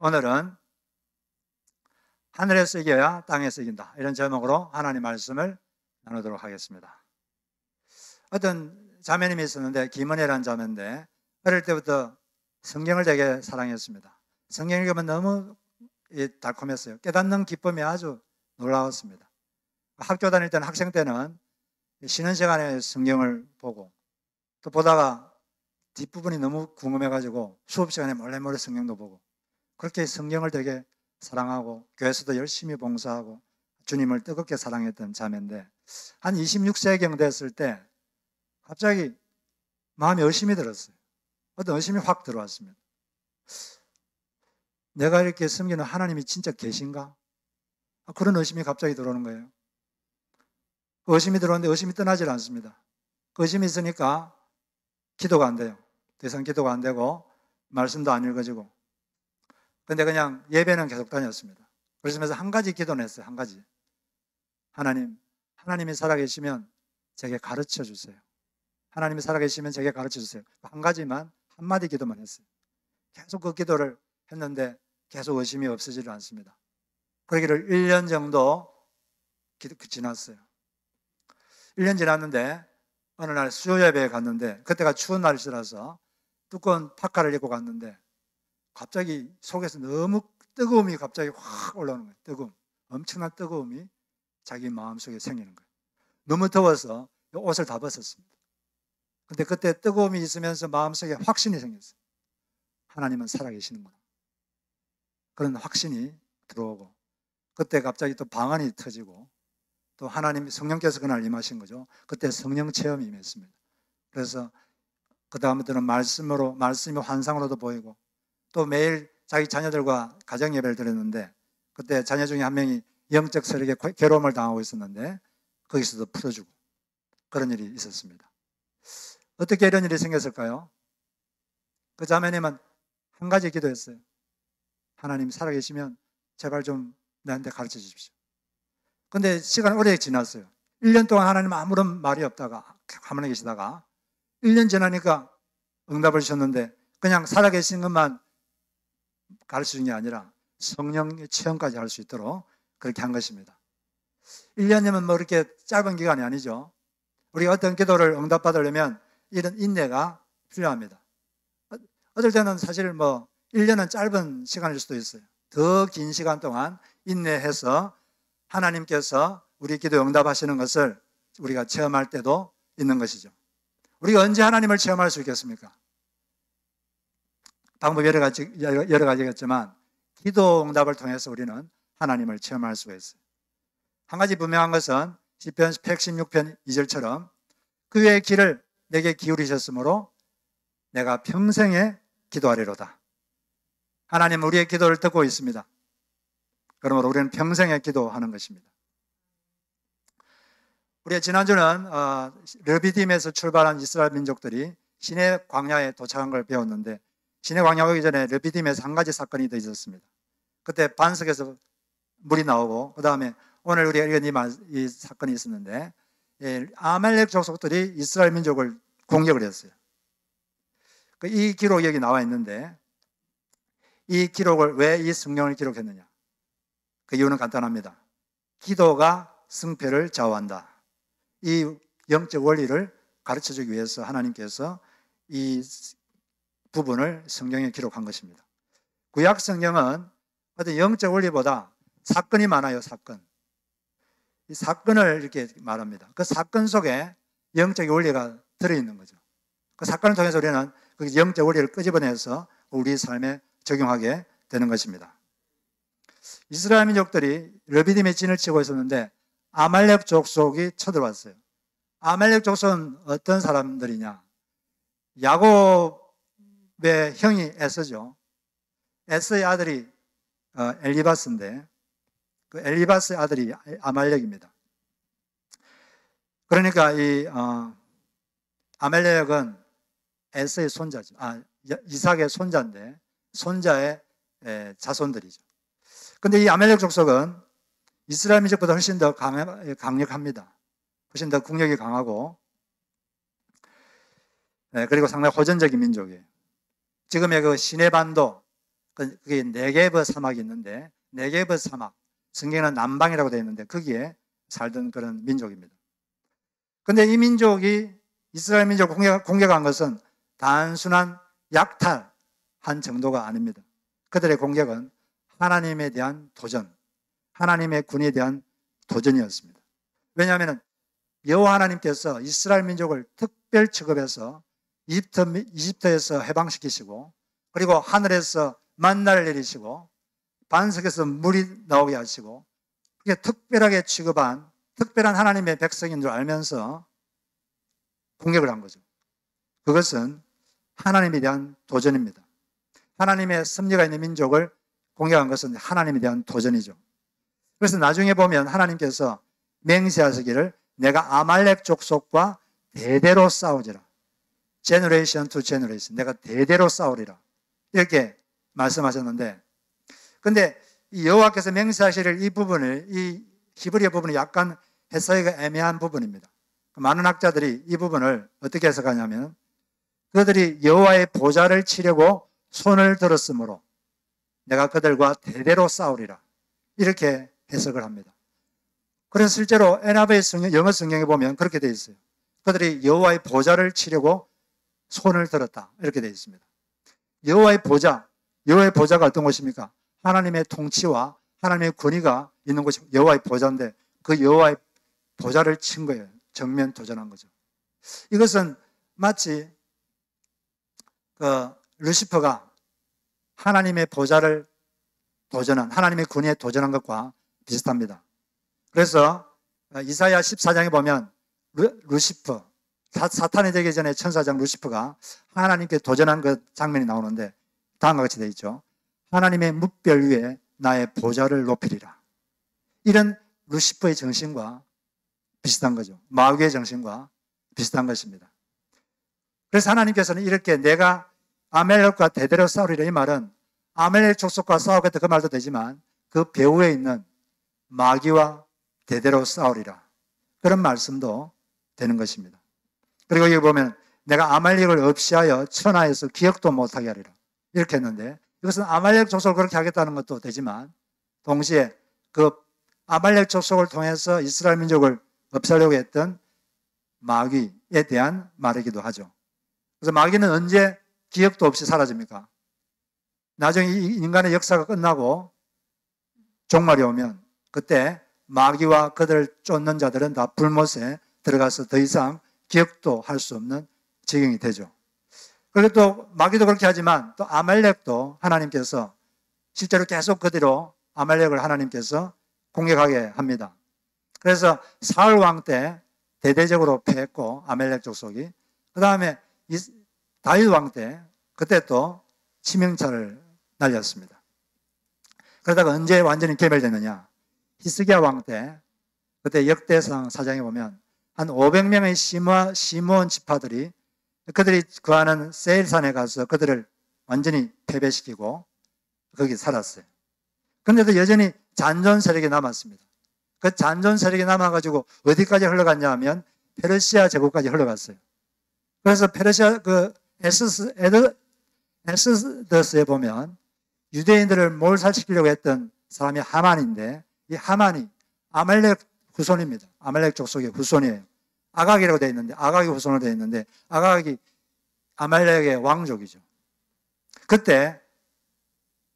오늘은 하늘에서 이겨야 땅에서 이긴다, 이런 제목으로 하나님 말씀을 나누도록 하겠습니다. 어떤 자매님이 있었는데, 김은혜라는 자매인데 어릴 때부터 성경을 되게 사랑했습니다. 성경 읽으면 너무 달콤했어요. 깨닫는 기쁨이 아주 놀라웠습니다. 학교 다닐 때는, 학생 때는 쉬는 시간에 성경을 보고, 또 보다가 뒷부분이 너무 궁금해가지고 수업 시간에 몰래 성경도 보고, 그렇게 성경을 되게 사랑하고 교회에서도 열심히 봉사하고 주님을 뜨겁게 사랑했던 자매인데, 한 26세경 됐을 때 갑자기 마음에 의심이 들었어요. 어떤 의심이 확 들어왔습니다. 내가 이렇게 섬기는 하나님이 진짜 계신가? 그런 의심이 갑자기 들어오는 거예요. 그 의심이 들어오는데 의심이 떠나질 않습니다. 그 의심이 있으니까 기도가 안 돼요. 더 이상 기도가 안 되고 말씀도 안 읽어지고. 근데 그냥 예배는 계속 다녔습니다. 그러시면서 한 가지 기도는 했어요. 한 가지. 하나님이 살아계시면 제게 가르쳐 주세요. 하나님이 살아계시면 제게 가르쳐 주세요. 한 가지만, 한마디 기도만 했어요. 계속 그 기도를 했는데 계속 의심이 없어지지 않습니다. 그러기를 1년 정도 지났어요. 1년 지났는데 어느 날 수요 예배에 갔는데, 그때가 추운 날씨라서 두꺼운 파카를 입고 갔는데 갑자기 속에서 너무 뜨거움이 갑자기 확 올라오는 거예요. 뜨거움, 엄청난 뜨거움이 자기 마음속에 생기는 거예요. 너무 더워서 옷을 다 벗었습니다. 근데 그때 뜨거움이 있으면서 마음속에 확신이 생겼어요. 하나님은 살아계시는구나. 그런 확신이 들어오고, 그때 갑자기 또 방언이 터지고, 또 하나님 성령께서 그날 임하신 거죠. 그때 성령 체험이 임했습니다. 그래서 그 다음부터는 말씀이 환상으로도 보이고, 또 매일 자기 자녀들과 가정 예배를 드렸는데, 그때 자녀 중에 한 명이 영적 세력에 괴로움을 당하고 있었는데 거기서도 풀어주고, 그런 일이 있었습니다. 어떻게 이런 일이 생겼을까요? 그 자매님은 한 가지 기도했어요. 하나님 살아계시면 제발 좀 나한테 가르쳐 주십시오. 근데 시간 오래 지났어요. 1년 동안 하나님 아무런 말이 없다가 가만히 계시다가 1년 지나니까 응답을 주셨는데, 그냥 살아계신 것만 가르쳐 준 게 아니라 성령의 체험까지 할 수 있도록 그렇게 한 것입니다. 1년이면 뭐 그렇게 짧은 기간이 아니죠. 우리가 어떤 기도를 응답받으려면 이런 인내가 필요합니다. 어떨 때는 사실 1년은 짧은 시간일 수도 있어요. 더 긴 시간 동안 인내해서 하나님께서 우리 기도 응답하시는 것을 우리가 체험할 때도 있는 것이죠. 우리가 언제 하나님을 체험할 수 있겠습니까? 방법이 여러 가지겠지만 기도 응답을 통해서 우리는 하나님을 체험할 수가 있어요. 한 가지 분명한 것은 시편 116편 2절처럼 그의 귀를 내게 기울이셨으므로 내가 평생에 기도하리로다. 하나님은 우리의 기도를 듣고 있습니다. 그러므로 우리는 평생에 기도하는 것입니다. 우리가 지난주는 르비딤에서 출발한 이스라엘 민족들이 시내 광야에 도착한 걸 배웠는데, 시내 광야 오기 전에 르비딤에서 한 가지 사건이 더 있었습니다. 그때 반석에서 물이 나오고, 그 다음에 오늘 우리가 읽은 이 사건이 있었는데, 아말렉 족속들이 이스라엘 민족을 공격을 했어요. 이 기록이 여기 나와 있는데, 이 기록을 왜 이 성경을 기록했느냐? 그 이유는 간단합니다. 기도가 승패를 좌우한다. 이 영적 원리를 가르쳐주기 위해서 하나님께서 이 부분을 성경에 기록한 것입니다. 구약 성경은 어떤 영적 원리보다 사건이 많아요. 사건. 이 사건을 이렇게 말합니다. 그 사건 속에 영적 원리가 들어있는 거죠. 그 사건을 통해서 우리는 그 영적 원리를 끄집어내서 우리 삶에 적용하게 되는 것입니다. 이스라엘 민족들이 르비딤에 진을 치고 있었는데 아말렉 족속이 쳐들어왔어요. 아말렉 족속은 어떤 사람들이냐? 야곱의 형이 에서죠. 에서의 아들이 엘리바스인데, 그 엘리바스의 아들이 아말렉입니다. 그러니까 이 아말렉은 에서의 손자죠. 이삭의 손자인데 손자의 자손들이죠. 근데 이 아말렉 족속은 이스라엘 민족보다 훨씬 더 강력합니다. 훨씬 더 국력이 강하고, 그리고 상당히 호전적인 민족이에요. 지금의 그 시내반도, 그게 네게브 사막이 있는데, 네게브 사막, 성경에는 남방이라고 되어 있는데 거기에 살던 그런 민족입니다. 근데 이 민족이 이스라엘 민족을 공격한 것은 단순한 약탈한 정도가 아닙니다. 그들의 공격은 하나님에 대한 도전, 하나님의 군에 대한 도전이었습니다. 왜냐하면 여호와 하나님께서 이스라엘 민족을 특별 취급해서 이집트에서 해방시키시고, 그리고 하늘에서 만나를 내리시고 반석에서 물이 나오게 하시고, 그게 특별하게 취급한 특별한 하나님의 백성인 줄 알면서 공격을 한 거죠. 그것은 하나님에 대한 도전입니다. 하나님의 섭리가 있는 민족을 공격한 것은 하나님에 대한 도전이죠. 그래서 나중에 보면 하나님께서 맹세하시기를 내가 아말렉 족속과 대대로 싸우리라. 제너레이션 투 제너레이션, 내가 대대로 싸우리라, 이렇게 말씀하셨는데, 근데 이 여호와께서 맹세하시를 이 부분을, 이 히브리어 부분이 약간 해석이 애매한 부분입니다. 많은 학자들이 이 부분을 어떻게 해석하냐면, 그들이 여호와의 보좌를 치려고 손을 들었으므로 내가 그들과 대대로 싸우리라, 이렇게 해석을 합니다. 그래서 실제로 NIV 영어 성경에 보면 그렇게 되어 있어요. 그들이 여호와의 보좌를 치려고 손을 들었다, 이렇게 되어 있습니다. 여호와의 보좌가 어떤 곳입니까? 하나님의 통치와 하나님의 권위가 있는 곳이 여호와의 보좌인데, 그 여호와의 보좌를 친 거예요. 정면 도전한 거죠. 이것은 마치 루시퍼가 하나님의 보좌를 도전한, 하나님의 권위에 도전한 것과 비슷합니다. 그래서 이사야 14장에 보면 루시퍼, 사탄이 되기 전에 천사장 루시퍼가 하나님께 도전한 그 장면이 나오는데 다음과 같이 되어 있죠. 하나님의 뭇별 위에 나의 보좌를 높이리라. 이런 루시퍼의 정신과 비슷한 거죠. 마귀의 정신과 비슷한 것입니다. 그래서 하나님께서는 이렇게 내가 아멜렉과 대대로 싸우리라, 이 말은 아멜렉 족속과 싸우겠다 그 말도 되지만 그 배후에 있는 마귀와 대대로 싸우리라, 그런 말씀도 되는 것입니다. 그리고 여기 보면 내가 아말렉을 없이하여 천하에서 기억도 못하게 하리라, 이렇게 했는데, 이것은 아말렉 족속을 그렇게 하겠다는 것도 되지만 동시에 그 아말렉 족속을 통해서 이스라엘 민족을 없애려고 했던 마귀에 대한 말이기도 하죠. 그래서 마귀는 언제 기억도 없이 사라집니까? 나중에 이 인간의 역사가 끝나고 종말이 오면 그때 마귀와 그들을 쫓는 자들은 다 불못에 들어가서 더 이상 기억도 할 수 없는 지경이 되죠. 그리고 또 마귀도 그렇게 하지만 또 아말렉도 하나님께서 실제로 계속 그대로 아말렉을 하나님께서 공격하게 합니다. 그래서 사울 왕 때 대대적으로 패했고 아말렉 족속이, 그 다음에 다윗 왕 때 그때 또 치명타를 날렸습니다. 그러다가 언제 완전히 괴멸됐느냐? 히스기야 왕 때, 그때 역대상 사장에 보면 한 500명의 시므온 지파들이 그들이 거하는 세일산에 가서 그들을 완전히 패배시키고 거기 살았어요. 그런데도 여전히 잔존 세력이 남았습니다. 그 잔존 세력이 남아가지고 어디까지 흘러갔냐 하면 페르시아 제국까지 흘러갔어요. 그래서 페르시아 에스더스에 보면 유대인들을 몰살시키려고 했던 사람이 하만인데, 이 하만이 아말렉 후손입니다. 아말렉 족속의 후손이에요. 아각이라고 되어 있는데, 아각이 후손으로 되어 있는데, 아각이 아말렉의 왕족이죠. 그때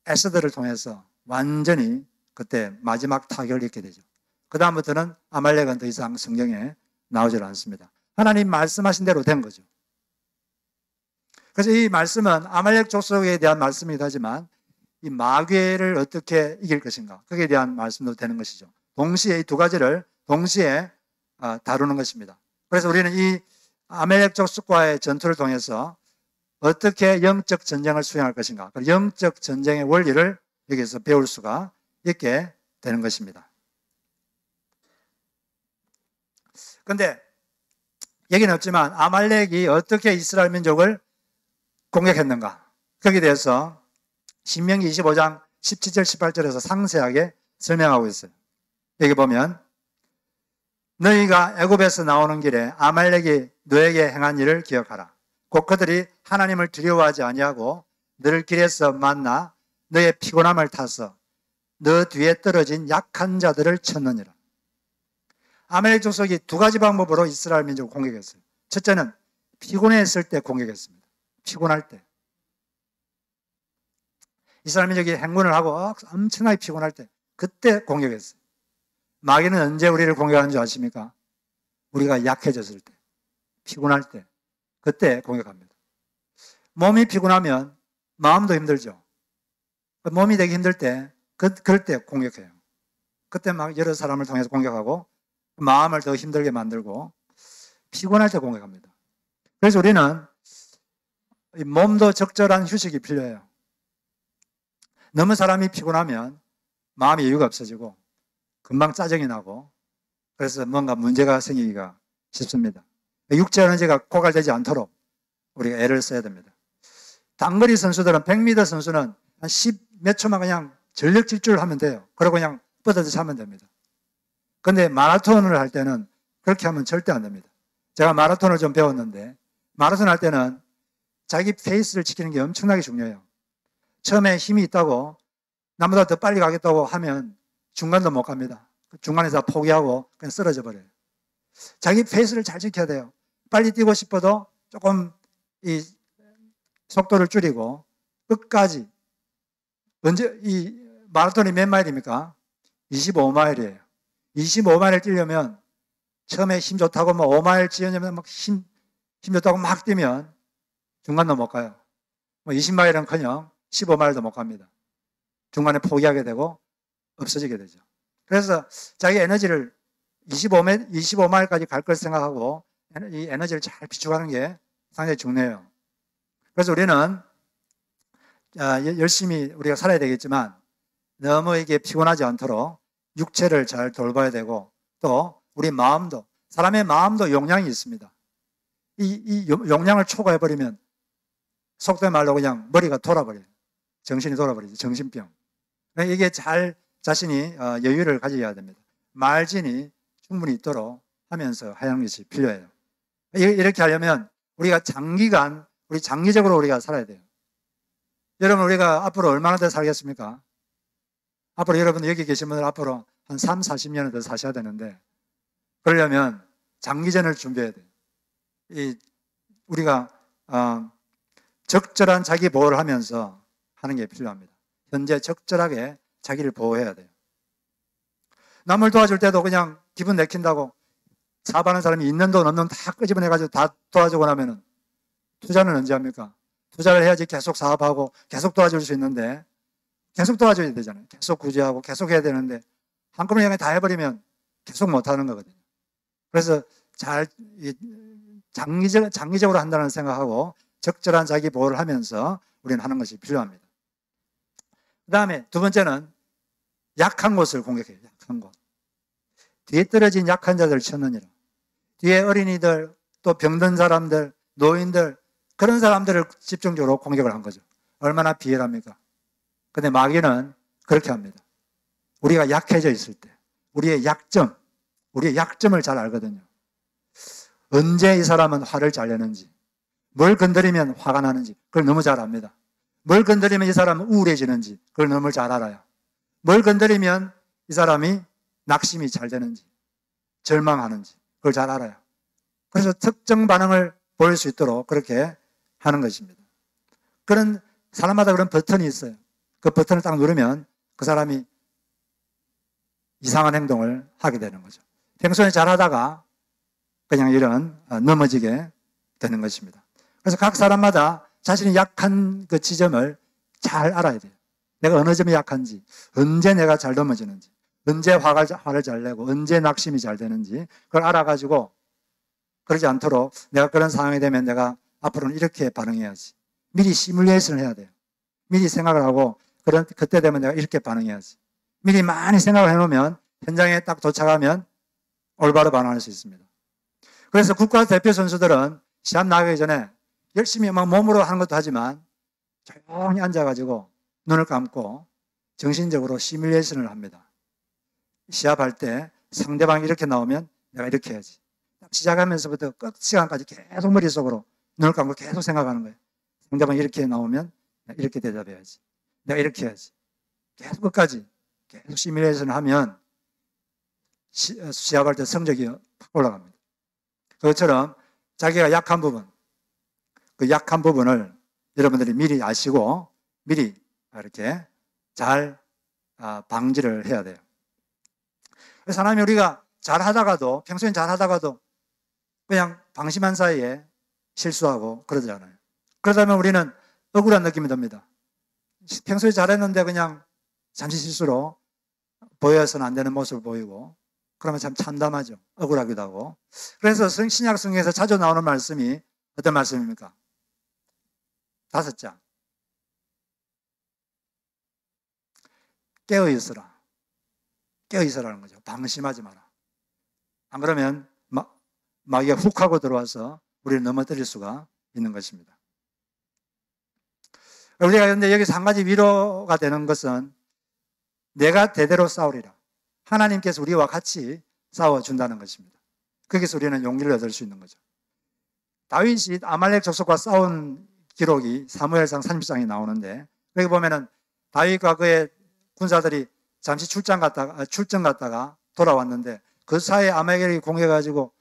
에스더를 통해서 완전히 그때 마지막 타격을 입게 되죠. 그 다음부터는 아말렉은 더 이상 성경에 나오질 않습니다. 하나님 말씀하신 대로 된 거죠. 그래서 이 말씀은 아말렉 족속에 대한 말씀이기도 하지만 이 마귀를 어떻게 이길 것인가, 거기에 대한 말씀도 되는 것이죠. 동시에 이 두 가지를 동시에 다루는 것입니다. 그래서 우리는 이 아말렉 족속과의 전투를 통해서 어떻게 영적 전쟁을 수행할 것인가, 그 영적 전쟁의 원리를 여기서 배울 수가 있게 되는 것입니다. 그런데 얘기는 없지만 아말렉이 어떻게 이스라엘 민족을 공격했는가, 거기에 대해서 신명기 25장 17절 18절에서 상세하게 설명하고 있어요. 여기 보면 너희가 애굽에서 나오는 길에 아말렉이 너에게 행한 일을 기억하라. 곧 그들이 하나님을 두려워하지 아니하고 너를 길에서 만나 너의 피곤함을 타서 너 뒤에 떨어진 약한 자들을 쳤느니라. 아말렉 족속이 두 가지 방법으로 이스라엘 민족을 공격했어요. 첫째는 피곤했을 때 공격했습니다. 피곤할 때. 이스라엘 민족이 행군을 하고 엄청나게 피곤할 때 그때 공격했어요. 마귀는 언제 우리를 공격하는 줄 아십니까? 우리가 약해졌을 때, 피곤할 때, 그때 공격합니다. 몸이 피곤하면 마음도 힘들죠. 몸이 되게 힘들 때, 그럴 때 공격해요. 그때 막 여러 사람을 통해서 공격하고 마음을 더 힘들게 만들고 피곤할 때 공격합니다. 그래서 우리는 몸도 적절한 휴식이 필요해요. 너무 사람이 피곤하면 마음의 여유가 없어지고 금방 짜증이 나고 그래서 뭔가 문제가 생기기가 쉽습니다. 육체 에너지가 고갈되지 않도록 우리가 애를 써야 됩니다. 단거리 선수들은 100m 선수는 한 10 몇 초만 그냥 전력 질주를 하면 돼요. 그리고 그냥 뻗어서 하면 됩니다. 근데 마라톤을 할 때는 그렇게 하면 절대 안 됩니다. 제가 마라톤을 좀 배웠는데 마라톤 할 때는 자기 페이스를 지키는 게 엄청나게 중요해요. 처음에 힘이 있다고 나보다 더 빨리 가겠다고 하면 중간도 못 갑니다. 중간에서 포기하고 그냥 쓰러져 버려요. 자기 페이스를 잘 지켜야 돼요. 빨리 뛰고 싶어도 조금 이 속도를 줄이고 끝까지. 언제 이 마라톤이 몇 마일입니까? 25마일이에요. 25마일을 뛰려면 처음에 힘 좋다고 뭐 5마일 뛰려면 막 힘 좋다고 막 뛰면 중간도 못 가요. 뭐 20마일은커녕 15마일도 못 갑니다. 중간에 포기하게 되고 없어지게 되죠. 그래서 자기 에너지를 25마일까지 갈 걸 생각하고 이 에너지를 잘 비축하는 게 상당히 중요해요. 그래서 우리는 열심히 우리가 살아야 되겠지만 너무 이게 피곤하지 않도록 육체를 잘 돌봐야 되고 또 우리 마음도 사람의 마음도 용량이 있습니다. 이 용량을 초과해버리면 속된 말로 그냥 머리가 돌아버려요. 정신이 돌아버리죠. 정신병. 이게 잘 자신이 여유를 가져야 됩니다. 말진이 충분히 있도록 하면서 하는 것이 필요해요. 이렇게 하려면 우리가 장기적으로 우리가 살아야 돼요. 여러분 우리가 앞으로 얼마나 더 살겠습니까? 앞으로 여러분 여기 계신 분들 앞으로 한 3, 40년을 더 사셔야 되는데 그러려면 장기전을 준비해야 돼요. 우리가 적절한 자기 보호를 하면서 하는 게 필요합니다. 현재 적절하게 자기를 보호해야 돼요. 남을 도와줄 때도 그냥 기분 내킨다고 사업하는 사람이 있는 돈 없는 돈 다 끄집어내가지고 다 도와주고 나면은 투자는 언제 합니까? 투자를 해야지 계속 사업하고 계속 도와줄 수 있는데 계속 도와줘야 되잖아요. 계속 구제하고 계속 해야 되는데 한꺼번에 다 해버리면 계속 못하는 거거든요. 그래서 장기적으로 한다는 생각하고 적절한 자기 보호를 하면서 우리는 하는 것이 필요합니다. 그 다음에 두 번째는 약한 곳을 공격해요. 약한 곳. 뒤에 떨어진 약한 자들을 쳤느니라. 뒤에 어린이들, 또 병든 사람들, 노인들 그런 사람들을 집중적으로 공격을 한 거죠. 얼마나 비열합니까? 근데 마귀는 그렇게 합니다. 우리가 약해져 있을 때 우리의 약점을 잘 알거든요. 언제 이 사람은 화를 잘 내는지, 뭘 건드리면 화가 나는지 그걸 너무 잘 압니다. 뭘 건드리면 이 사람은 우울해지는지 그걸 너무 잘 알아요. 뭘 건드리면 이 사람이 낙심이 잘 되는지, 절망하는지 그걸 잘 알아요. 그래서 특정 반응을 보일 수 있도록 그렇게 하는 것입니다. 그런 사람마다 그런 버튼이 있어요. 그 버튼을 딱 누르면 그 사람이 이상한 행동을 하게 되는 거죠. 평소에 잘하다가 그냥 이런 넘어지게 되는 것입니다. 그래서 각 사람마다 자신이 약한 그 지점을 잘 알아야 돼요. 내가 어느 점이 약한지, 언제 내가 잘 넘어지는지, 언제 화를 잘 내고, 언제 낙심이 잘 되는지 그걸 알아가지고 그러지 않도록 내가 그런 상황이 되면 내가 앞으로는 이렇게 반응해야지. 미리 시뮬레이션을 해야 돼요. 미리 생각을 하고 그때 되면 내가 이렇게 반응해야지. 미리 많이 생각을 해놓으면 현장에 딱 도착하면 올바로 반응할 수 있습니다. 그래서 국가대표 선수들은 시합 나가기 전에 열심히 막 몸으로 하는 것도 하지만 조용히 앉아가지고 눈을 감고 정신적으로 시뮬레이션을 합니다. 시합할 때 상대방이 이렇게 나오면 내가 이렇게 해야지. 시작하면서부터 끝 시간까지 계속 머릿속으로 눈을 감고 계속 생각하는 거예요. 상대방이 이렇게 나오면 이렇게 대답해야지. 내가 이렇게 해야지. 계속 끝까지 계속 시뮬레이션을 하면 시합할 때 성적이 확 올라갑니다. 그것처럼 자기가 약한 부분, 그 약한 부분을 여러분들이 미리 아시고 미리 이렇게 잘 방지를 해야 돼요. 그래서 하나님이 우리가 잘하다가도, 평소엔 잘하다가도 그냥 방심한 사이에 실수하고 그러잖아요. 그러다면 우리는 억울한 느낌이 듭니다. 평소에 잘했는데 그냥 잠시 실수로 보여서는 안 되는 모습을 보이고, 그러면 참 참담하죠. 억울하기도 하고. 그래서 신약 성경에서 자주 나오는 말씀이 어떤 말씀입니까? 5장. 깨어있어라. 깨어있어라는 거죠. 방심하지 마라. 안 그러면 마귀가 훅 하고 들어와서 우리를 넘어뜨릴 수가 있는 것입니다. 우리가 그런데 여기서 한 가지 위로가 되는 것은 내가 대대로 싸우리라. 하나님께서 우리와 같이 싸워준다는 것입니다. 거기서 우리는 용기를 얻을 수 있는 거죠. 다윗이 아말렉 족속과 싸운 기록이 사무엘상 30장에 나오는데, 여기 보면은 다윗과 그의 군사들이 잠시 출정 갔다가 돌아왔는데, 그 사이에 아말렉이 공격해가지고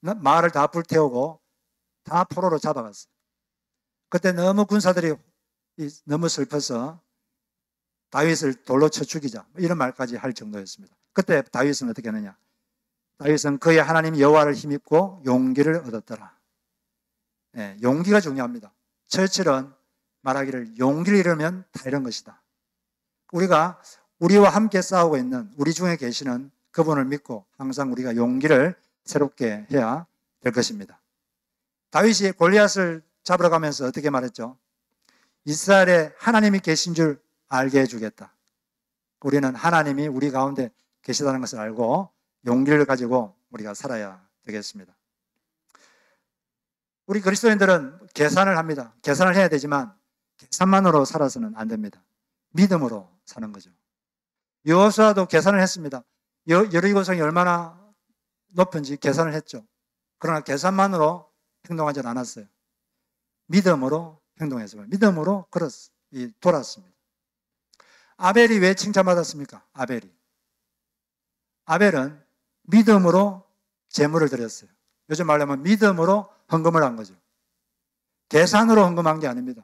마을을 다 불태우고 다 포로로 잡아갔어요. 그때 너무 군사들이 너무 슬퍼서 다윗을 돌로 쳐 죽이자, 이런 말까지 할 정도였습니다. 그때 다윗은 어떻게 했느냐? 다윗은 그의 하나님 여호와를 힘입고 용기를 얻었더라. 네, 용기가 중요합니다. 처칠은 말하기를 용기를 잃으면 다 잃은 것이다. 우리가 우리와 함께 싸우고 있는, 우리 중에 계시는 그분을 믿고 항상 우리가 용기를 새롭게 해야 될 것입니다. 다윗이 골리앗을 잡으러 가면서 어떻게 말했죠? 이스라엘에 하나님이 계신 줄 알게 해주겠다. 우리는 하나님이 우리 가운데 계시다는 것을 알고 용기를 가지고 우리가 살아야 되겠습니다. 우리 그리스도인들은 계산을 합니다. 계산을 해야 되지만 계산만으로 살아서는 안 됩니다. 믿음으로 사는 거죠. 여호수아도 계산을 했습니다. 여리고성이 얼마나 높은지 계산을 했죠. 그러나 계산만으로 행동하지 않았어요. 믿음으로 행동했어요. 믿음으로 돌았습니다. 아벨이 왜 칭찬받았습니까? 아벨은 믿음으로 제물을 드렸어요. 요즘 말로 하면 믿음으로 헌금을 한 거죠. 계산으로 헌금한 게 아닙니다.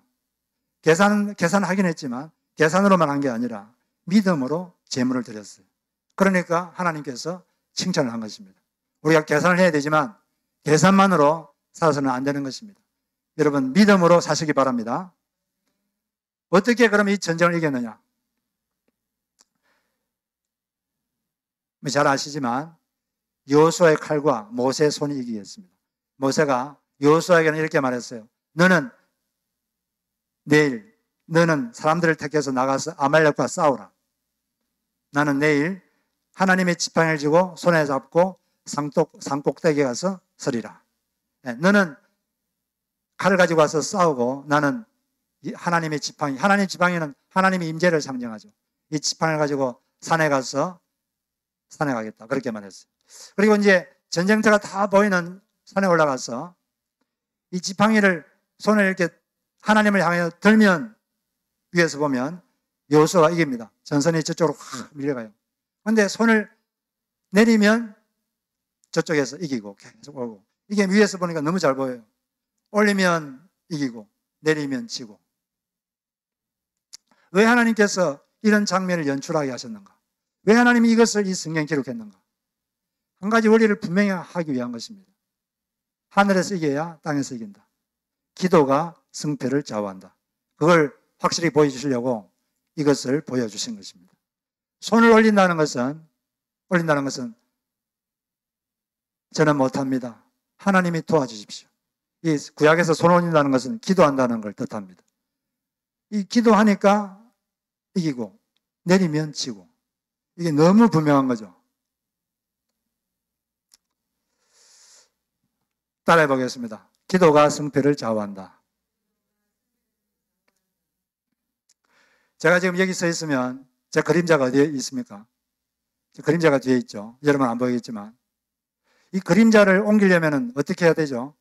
계산하긴 했지만 계산으로만 한 게 아니라 믿음으로 제물을 드렸어요. 그러니까 하나님께서 칭찬을 한 것입니다. 우리가 계산을 해야 되지만 계산만으로 살아서는 안 되는 것입니다. 여러분, 믿음으로 사시기 바랍니다. 어떻게 그럼 이 전쟁을 이겼느냐? 잘 아시지만 여호수아의 칼과 모세의 손이 이기겠습니다. 모세가 여호수아에게는 이렇게 말했어요. 너는 사람들을 택해서 나가서 아말렉과 싸우라. 나는 내일 하나님의 지팡이를 쥐고 손에 잡고 산꼭대기에 가서 서리라. 너는 칼을 가지고 와서 싸우고 나는 하나님의 지팡이, 하나님의 지팡이는 하나님의 임재를 상징하죠. 이 지팡이를 가지고 산에 가서 산에 가겠다. 그렇게 말했어요. 그리고 이제 전쟁터가 다 보이는 산에 올라가서 이 지팡이를 손을 이렇게 하나님을 향해 들면 위에서 보면 여호수아가 이깁니다. 전선이 저쪽으로 확 밀려가요. 그런데 손을 내리면 저쪽에서 이기고 계속 오고, 이게 위에서 보니까 너무 잘 보여요. 올리면 이기고 내리면 지고. 왜 하나님께서 이런 장면을 연출하게 하셨는가? 왜 하나님이 이것을 이 성경에 기록했는가? 한 가지 원리를 분명히 하기 위한 것입니다. 하늘에서 이겨야 땅에서 이긴다. 기도가 승패를 좌우한다. 그걸 확실히 보여주시려고 이것을 보여주신 것입니다. 손을 올린다는 것은 저는 못합니다. 하나님이 도와주십시오. 이 구약에서 손 올린다는 것은 기도한다는 걸 뜻합니다. 이 기도하니까 이기고 내리면 지고, 이게 너무 분명한 거죠. 따라해 보겠습니다. 기도가 승패를 좌우한다. 제가 지금 여기 서 있으면 제 그림자가 어디에 있습니까? 제 그림자가 뒤에 있죠. 여러분 안 보이겠지만 이 그림자를 옮기려면 어떻게 해야 되죠?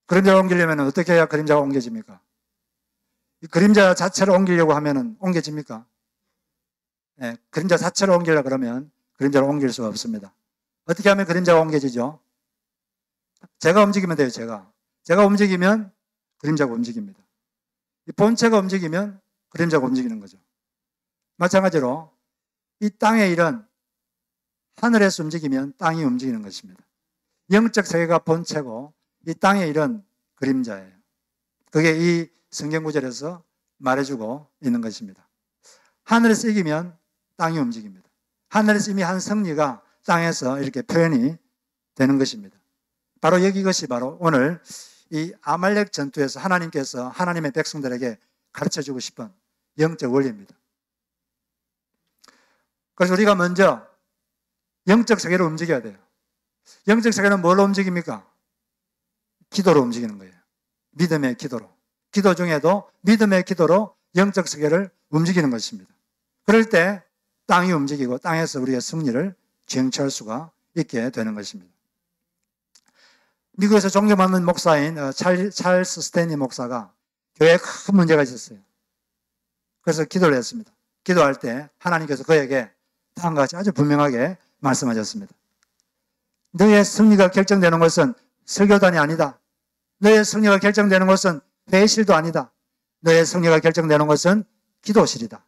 그림자를 옮기려면 어떻게 해야 그림자가 옮겨집니까? 이 그림자 자체를 옮기려고 하면은 옮겨집니까? 네, 그림자 자체를 옮기려고 그러면 그림자를 옮길 수가 없습니다. 어떻게 하면 그림자가 옮겨지죠? 제가 움직이면 돼요, 제가. 제가 움직이면 그림자가 움직입니다. 이 본체가 움직이면 그림자가 움직이는 거죠. 마찬가지로 이 땅의 일은 하늘에서 움직이면 땅이 움직이는 것입니다. 영적 세계가 본체고 이 땅의 일은 그림자예요. 그게 이 성경 구절에서 말해주고 있는 것입니다. 하늘에서 이기면 땅이 움직입니다. 하늘에서 이미 한 승리가 땅에서 이렇게 표현이 되는 것입니다. 바로 여기 이것이 바로 오늘 이 아말렉 전투에서 하나님께서 하나님의 백성들에게 가르쳐주고 싶은 영적 원리입니다. 그래서 우리가 먼저 영적 세계를 움직여야 돼요. 영적 세계는 뭘로 움직입니까? 기도로 움직이는 거예요. 믿음의 기도로. 기도 중에도 믿음의 기도로 영적 세계를 움직이는 것입니다. 그럴 때 땅이 움직이고 땅에서 우리의 승리를 쟁취할 수가 있게 되는 것입니다. 미국에서 존경받는 목사인 찰스 스탠리 목사가 교회에 큰 문제가 있었어요. 그래서 기도를 했습니다. 기도할 때 하나님께서 그에게 다음과 같이 아주 분명하게 말씀하셨습니다. 너의 승리가 결정되는 것은 설교단이 아니다. 너의 승리가 결정되는 것은 회의실도 아니다. 너의 승리가 결정되는 것은 기도실이다.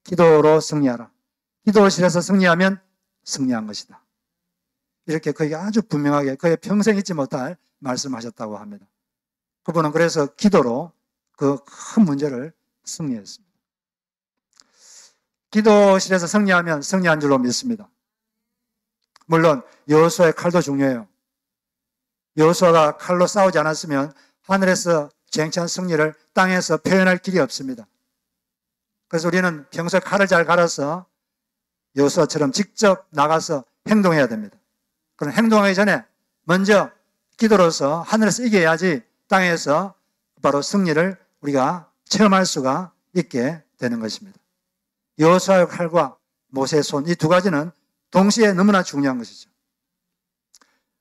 기도로 승리하라. 기도실에서 승리하면 승리한 것이다. 이렇게 그에게 아주 분명하게 그의 평생 잊지 못할 말씀하셨다고 합니다. 그분은 그래서 기도로 그 큰 문제를 승리했습니다. 기도실에서 승리하면 승리한 줄로 믿습니다. 물론 여호수아의 칼도 중요해요. 여호수아가 칼로 싸우지 않았으면 하늘에서 쟁취한 승리를 땅에서 표현할 길이 없습니다. 그래서 우리는 평소에 칼을 잘 갈아서 여호수아처럼 직접 나가서 행동해야 됩니다. 그럼 행동하기 전에 먼저 기도로서 하늘에서 이겨야지 땅에서 바로 승리를 우리가 체험할 수가 있게 되는 것입니다. 여호수아의 칼과 모세의 손, 이 두 가지는 동시에 너무나 중요한 것이죠.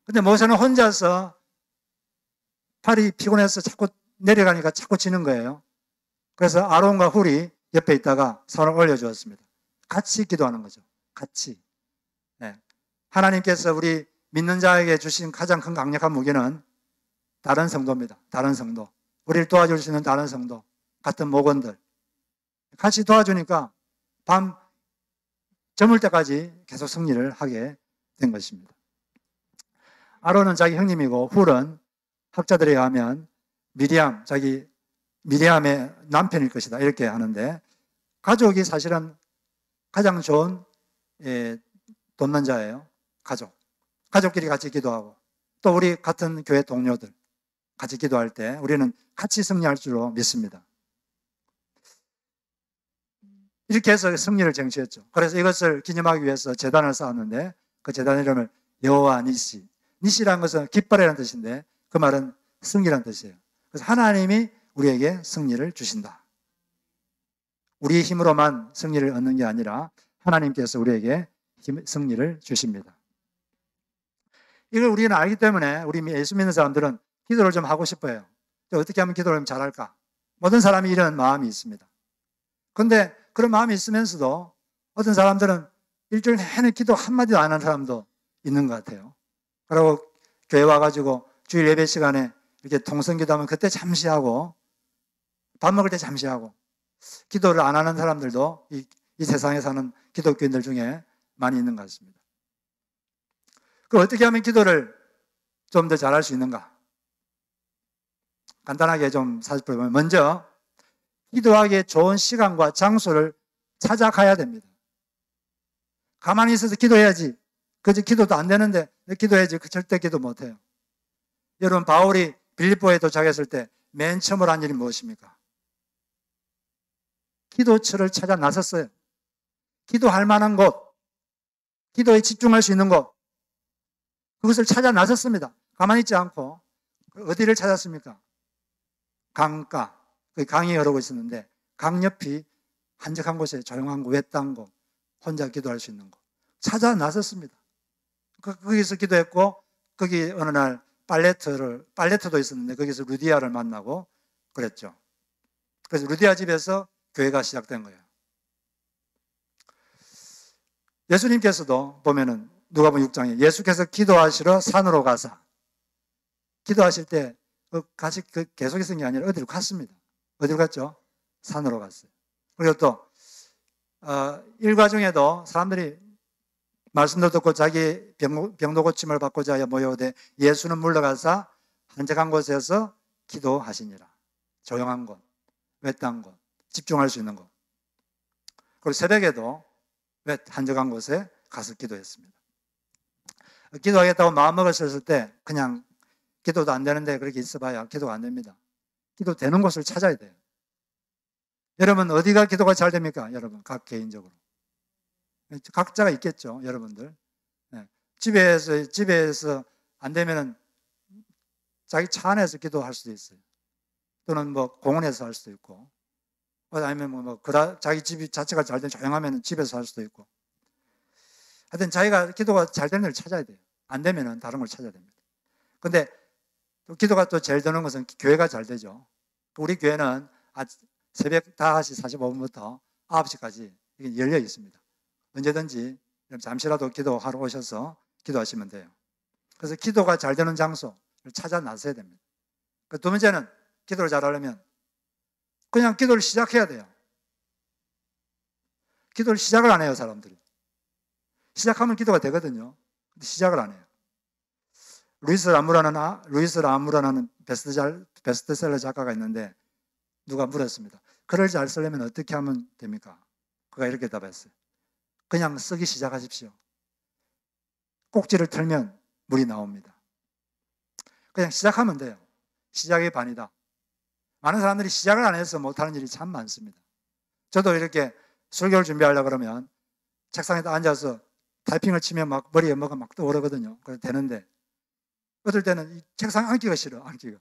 근데 모세는 혼자서 팔이 피곤해서 자꾸 내려가니까 자꾸 지는 거예요. 그래서 아론과 훌이 옆에 있다가 손을 올려주었습니다. 같이 기도하는 거죠. 같이. 네. 하나님께서 우리 믿는 자에게 주신 가장 큰 강력한 무기는 다른 성도입니다. 다른 성도. 우리를 도와줄 수 있는 다른 성도. 같은 목원들. 같이 도와주니까 밤 저물 때까지 계속 승리를 하게 된 것입니다. 아론은 자기 형님이고 훌은 학자들에 의하면 미리암의 남편일 것이다 이렇게 하는데 가족이 사실은 가장 좋은 돕는 자예요. 가족끼리 같이 기도하고 또 우리 같은 교회 동료들 같이 기도할 때 우리는 같이 승리할 줄로 믿습니다. 이렇게 해서 승리를 쟁취했죠. 그래서 이것을 기념하기 위해서 제단을 쌓았는데 그 제단 이름을 여호와 니시. 니시라는 것은 깃발이라는 뜻인데 그 말은 승리라는 뜻이에요. 그래서 하나님이 우리에게 승리를 주신다. 우리의 힘으로만 승리를 얻는 게 아니라 하나님께서 우리에게 승리를 주십니다. 이걸 우리는 알기 때문에 우리 예수 믿는 사람들은 기도를 좀 하고 싶어요. 어떻게 하면 기도를 좀 잘할까? 모든 사람이 이런 마음이 있습니다. 그런데 그런 마음이 있으면서도 어떤 사람들은 일주일 내내 기도 한마디도 안 하는 사람도 있는 것 같아요. 그리고 교회 와가지고 주일 예배 시간에 이렇게 통성기도 하면 그때 잠시 하고 밥 먹을 때 잠시 하고 기도를 안 하는 사람들도 이 세상에 사는 기독교인들 중에 많이 있는 것 같습니다. 그럼 어떻게 하면 기도를 좀 더 잘할 수 있는가? 간단하게 좀 살펴보면 먼저 기도하기에 좋은 시간과 장소를 찾아가야 됩니다. 가만히 있어서 기도해야지. 그저 기도도 안 되는데 기도해야지. 절대 기도 못해요. 여러분 바울이 빌립보에 도착했을 때 맨 처음으로 한 일이 무엇입니까? 기도처를 찾아 나섰어요. 기도할 만한 곳, 기도에 집중할 수 있는 곳, 그것을 찾아 나섰습니다. 가만히 있지 않고 어디를 찾았습니까? 강가, 그 강이 흐르고 있었는데 강 옆이 한적한 곳에 조용한 곳, 외딴 곳, 혼자 기도할 수 있는 곳 찾아 나섰습니다. 거기서 기도했고 거기 어느 날 빨레트도 있었는데 거기서 루디아를 만나고 그랬죠. 그래서 루디아 집에서 교회가 시작된 거예요. 예수님께서도 보면은 누가복음 6장에 예수께서 기도하시러 산으로 가사, 기도하실 때 계속해서 있는 게 아니라 어디로 갔습니다. 어디로 갔죠? 산으로 갔어요. 그리고 또 일과 중에도 사람들이 말씀도 듣고 자기 병도 고침을 받고자 하여 모여오되 예수는 물러가사 한적한 곳에서 기도하시니라. 조용한 곳, 외딴 곳, 집중할 수 있는 곳. 그리고 새벽에도 한적한 곳에 가서 기도했습니다. 기도하겠다고 마음먹을 썼을 때 그냥 기도도 안 되는데 그렇게 있어봐야 기도가 안 됩니다. 기도 되는 곳을 찾아야 돼요. 여러분 어디가 기도가 잘 됩니까? 여러분 각 개인적으로 각자가 있겠죠. 여러분들 집에서 안 되면은 자기 차 안에서 기도할 수도 있어요. 또는 뭐 공원에서 할 수도 있고, 아니면 자기 집이 자체가 잘 되면 조용하면 집에서 할 수도 있고. 하여튼 자기가 기도가 잘 되는 걸 찾아야 돼요. 안 되면은 다른 걸 찾아야 됩니다. 근데 또 기도가 또 제일 되는 것은 교회가 잘 되죠. 우리 교회는 새벽 5시 45분부터 9시까지 열려 있습니다. 언제든지 잠시라도 기도하러 오셔서 기도하시면 돼요. 그래서 기도가 잘 되는 장소를 찾아 나서야 됩니다. 두 번째는 기도를 잘하려면 그냥 기도를 시작해야 돼요. 기도를 시작을 안 해요, 사람들이. 시작하면 기도가 되거든요. 근데 시작을 안 해요. 루이스 라무라는 베스트셀러 작가가 있는데 누가 물었습니다. 글을 잘 쓰려면 어떻게 하면 됩니까? 그가 이렇게 답했어요. 그냥 쓰기 시작하십시오. 꼭지를 틀면 물이 나옵니다. 그냥 시작하면 돼요. 시작이 반이다. 많은 사람들이 시작을 안 해서 못하는 일이 참 많습니다. 저도 이렇게 설교를 준비하려고 그러면 책상에 앉아서 타이핑을 치면 막 머리에 뭐가 막 떠오르거든요. 그래서 되는데 어떨 때는 이 책상에 앉기가 싫어. 앉기가.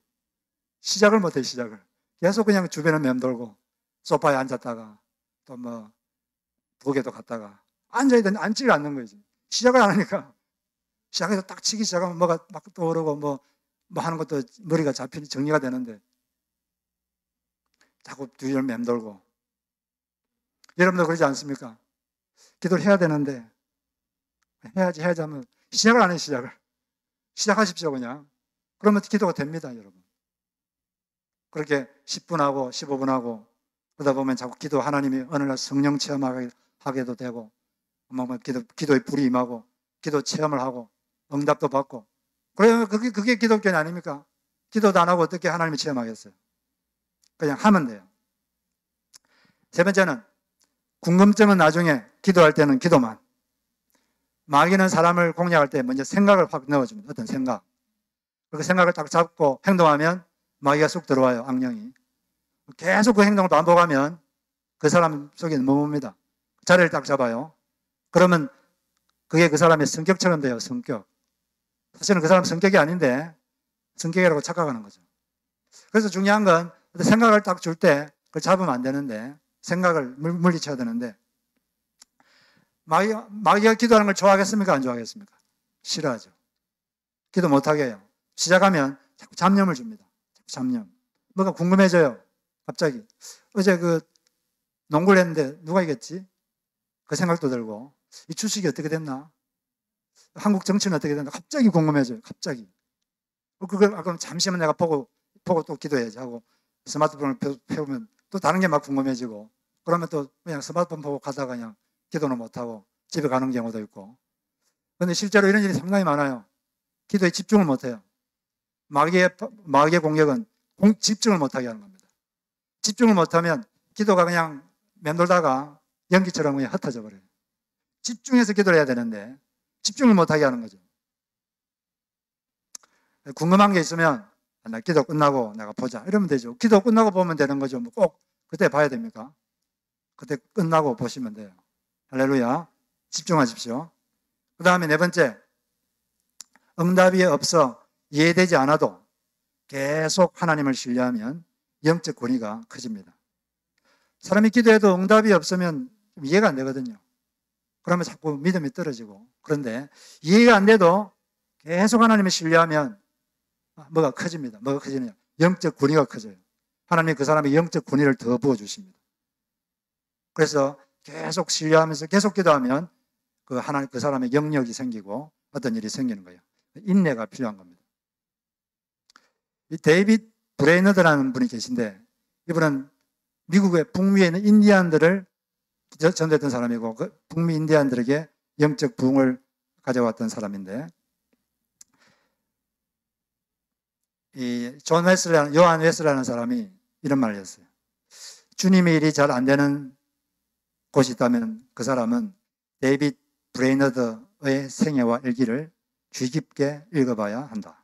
시작을 못해. 시작을. 계속 그냥 주변을 맴돌고 소파에 앉았다가 또 뭐 도개도 갔다가 앉아야 되는데 앉지를 않는 거지. 시작을 안 하니까 시작해서 딱 치기 시작하면 뭐가 막 떠오르고 뭐 하는 것도 머리가 정리가 되는데 자꾸 주변을 맴돌고. 여러분도 그러지 않습니까? 기도를 해야 되는데 해야지 하면 시작을 안 해. 시작하십시오 그냥. 그러면 기도가 됩니다, 여러분. 그렇게 10분 하고 15분 하고 그러다 보면 자꾸 기도 하나님이 어느 날 성령 체험하게도 되고 기도의 불이 임하고 기도 체험을 하고 응답도 받고. 그러면 그게 기독교는 아닙니까? 기도도 안 하고 어떻게 하나님이 체험하겠어요? 그냥 하면 돼요. 세 번째는 궁금증은 나중에, 기도할 때는 기도만. 마귀는 사람을 공략할 때 먼저 생각을 확 넣어줍니다. 어떤 생각. 그렇게 생각을 딱 잡고 행동하면 마귀가 쑥 들어와요. 악령이. 계속 그 행동을 반복하면 그 사람 속에 머뭅니다. 자리를 딱 잡아요. 그러면 그게 그 사람의 성격처럼 돼요. 성격. 사실은 그 사람 성격이 아닌데 성격이라고 착각하는 거죠. 그래서 중요한 건 생각을 딱 줄 때 그걸 잡으면 안 되는데, 생각을 물리쳐야 되는데, 마귀가 기도하는 걸 좋아하겠습니까? 안 좋아하겠습니까? 싫어하죠. 기도 못하게 해요. 시작하면 자꾸 잡념을 줍니다. 자꾸 잡념. 뭐가 궁금해져요. 갑자기. 어제 농구를 했는데 누가 이겼지? 그 생각도 들고, 이 주식이 어떻게 됐나? 한국 정치는 어떻게 됐나? 갑자기 궁금해져요. 갑자기. 그럼 잠시만 내가 보고 또 기도해야지 하고 스마트폰을 펴보면 또 다른 게 막 궁금해지고, 그러면 또 그냥 스마트폰 보고 가다가 그냥 기도는 못하고 집에 가는 경우도 있고. 그런데 실제로 이런 일이 상당히 많아요. 기도에 집중을 못해요. 마귀의 공격은 집중을 못하게 하는 겁니다. 집중을 못하면 기도가 그냥 맴돌다가 연기처럼 그냥 흩어져 버려요. 집중해서 기도를 해야 되는데 집중을 못하게 하는 거죠. 궁금한 게 있으면 나 기도 끝나고 내가 보자 이러면 되죠. 기도 끝나고 보면 되는 거죠. 꼭 그때 봐야 됩니까? 그때 끝나고 보시면 돼요. 할렐루야. 집중하십시오. 그 다음에 네 번째, 응답이 없어 이해되지 않아도 계속 하나님을 신뢰하면 영적 권위가 커집니다. 사람이 기도해도 응답이 없으면 좀 이해가 안 되거든요. 그러면 자꾸 믿음이 떨어지고. 그런데 이해가 안 돼도 계속 하나님을 신뢰하면 뭐가 커집니다. 뭐가 커지느냐? 영적 권위가 커져요. 하나님이 그 사람의 영적 권위를 더 부어주십니다. 그래서 계속 신뢰하면서 계속 기도하면 그 사람의 영역이 생기고 어떤 일이 생기는 거예요. 인내가 필요한 겁니다. 이 데이빗 브레이너드라는 분이 계신데, 이분은 미국의 북미에 있는 인디안들을 전도했던 사람이고, 그 북미 인디안들에게 영적 부흥을 가져왔던 사람인데, 이 요한 웨슬라는 사람이 이런 말을 했어요. 주님의 일이 잘 안 되는 곳이 있다면 그 사람은 데이빗 브레이너드의 생애와 일기를 주의 깊게 읽어봐야 한다.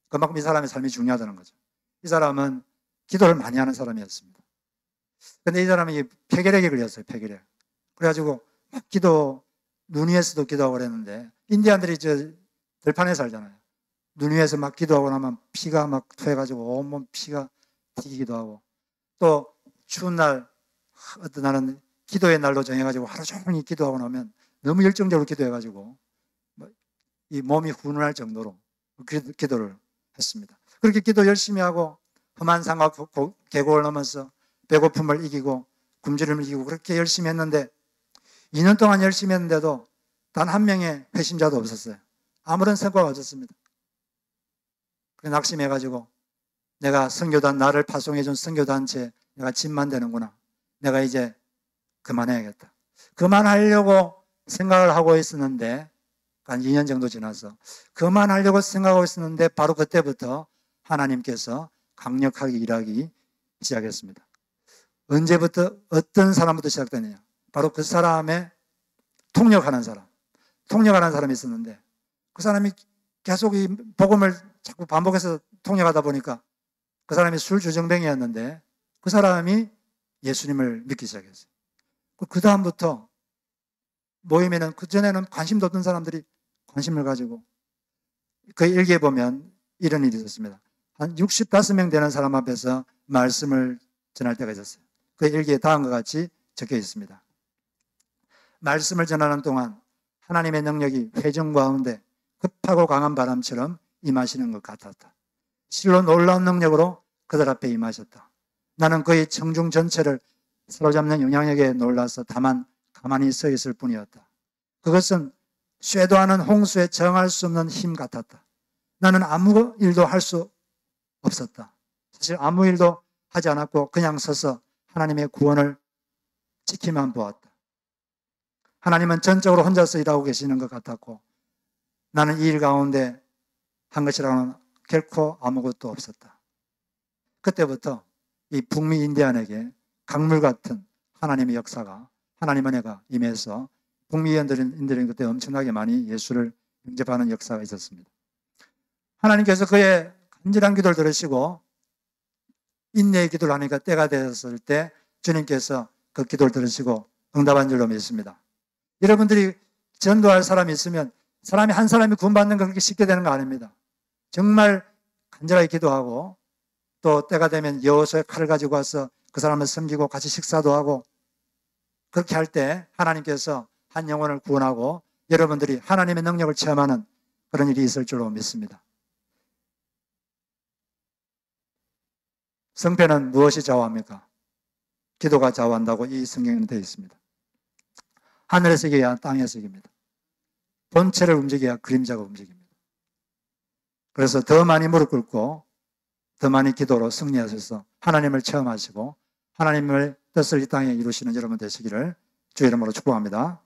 그만큼 이 사람의 삶이 중요하다는 거죠. 이 사람은 기도를 많이 하는 사람이었습니다. 근데 이 사람이 폐결핵에 걸렸어요. 폐결핵. 그래가지고 막 눈 위에서도 기도하고 그랬는데, 인디안들이 들판에 살잖아요. 눈 위에서 막 기도하고 나면 피가 막 토해가지고 온몸 피가 튀기기도 하고, 또 추운 날, 어떤 날은 기도의 날로 정해가지고 하루 종일 기도하고 나면 너무 열정적으로 기도해가지고 이 몸이 훈훈할 정도로 기도를 했습니다. 그렇게 기도 열심히 하고 험한 산과 계곡을 넘어서 배고픔을 이기고 굶주림을 이기고 그렇게 열심히 했는데, 2년 동안 열심히 했는데도 단 한 명의 회심자도 없었어요. 아무런 성과가 없었습니다. 그래 낙심해가지고 내가 나를 파송해준 선교단체에 내가 짐만 되는구나. 내가 이제 그만해야겠다. 그만하려고 생각을 하고 있었는데, 한 2년 정도 지나서 그만하려고 생각하고 있었는데 바로 그때부터 하나님께서 강력하게 일하기 시작했습니다. 언제부터, 어떤 사람부터 시작되느냐? 바로 그 사람의 통역하는 사람이 있었는데, 그 사람이 계속 이 복음을 자꾸 반복해서 통역하다 보니까 그 사람이 술주정뱅이였는데 그 사람이 예수님을 믿기 시작했어요. 그 다음부터 모임에는, 그전에는 관심도 없던 사람들이 관심을 가지고, 그 일기에 보면 이런 일이 있었습니다. 한 65명 되는 사람 앞에서 말씀을 전할 때가 있었어요. 그 일기에 다음과 같이 적혀 있습니다. 말씀을 전하는 동안 하나님의 능력이 회중 가운데 급하고 강한 바람처럼 임하시는 것 같았다. 실로 놀라운 능력으로 그들 앞에 임하셨다. 나는 그의 청중 전체를 사로잡는 영향력에 놀라서 다만 가만히 서 있을 뿐이었다. 그것은 쇄도하는 홍수에 저항할 수 없는 힘 같았다. 나는 아무 일도 할 수 없었다. 사실 아무 일도 하지 않았고 그냥 서서 하나님의 구원을 지키만 보았다. 하나님은 전적으로 혼자서 일하고 계시는 것 같았고, 나는 이 일 가운데 한 것이라고는 결코 아무것도 없었다. 그때부터 이 북미 인디안에게 강물 같은 하나님의 역사가, 하나님 은혜가 임해서 북미 인디안들은 그때 엄청나게 많이 예수를 영접하는 역사가 있었습니다. 하나님께서 그의 간절한 기도를 들으시고 인내의 기도를 하니까 때가 되었을 때 주님께서 그 기도를 들으시고 응답한 줄로 믿습니다. 여러분들이 전도할 사람이 있으면 사람이 한 사람이 구원받는 건 그렇게 쉽게 되는 거 아닙니다. 정말 간절하게 기도하고 또 때가 되면 여호수아의 칼을 가지고 와서 그 사람을 섬기고 같이 식사도 하고, 그렇게 할 때 하나님께서 한 영혼을 구원하고 여러분들이 하나님의 능력을 체험하는 그런 일이 있을 줄로 믿습니다. 성패는 무엇이 좌우합니까? 기도가 좌우한다고 이 성경에는 되어 있습니다. 하늘에서 이겨야 땅에서 이깁니다. 본체를 움직여야 그림자가 움직입니다. 그래서 더 많이 무릎 꿇고 더 많이 기도로 승리하셔서 하나님을 체험하시고 하나님의 뜻을 이 땅에 이루시는 여러분 되시기를 주의 이름으로 축복합니다.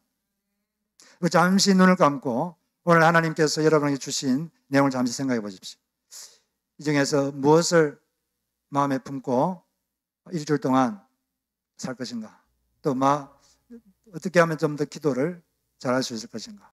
잠시 눈을 감고 오늘 하나님께서 여러분에게 주신 내용을 잠시 생각해 보십시오. 이 중에서 무엇을 마음에 품고 일주일 동안 살 것인가? 또 어떻게 하면 좀 더 기도를 잘할 수 있을 것인가?